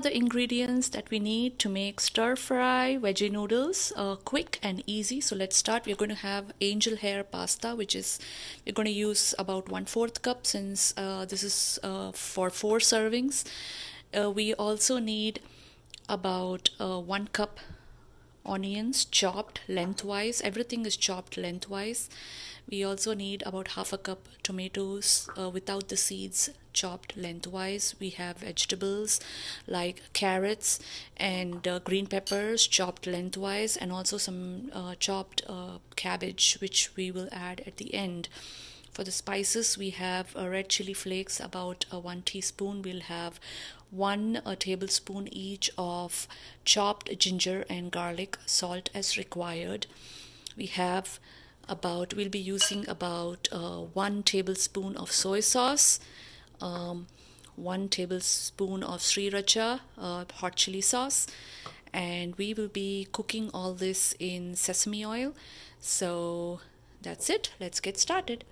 the ingredients that we need to make stir fry veggie noodles, quick and easy. So let's start. We're going to have angel hair pasta, which is we're going to use about 1/4 cup, since this is for 4 servings. We also need about 1 cup onions chopped lengthwise. Everything is chopped lengthwise. We also need about 1/2 cup tomatoes without the seeds, chopped lengthwise. We have vegetables like carrots and green peppers chopped lengthwise, and also some chopped cabbage, which we will add at the end. For the spices, we have red chili flakes, about 1 teaspoon. We'll have 1 tablespoon each of chopped ginger and garlic, salt as required. We have we'll be using about 1 tablespoon of soy sauce, 1 tablespoon of sriracha, hot chili sauce, and we will be cooking all this in sesame oil. So that's it. Let's get started.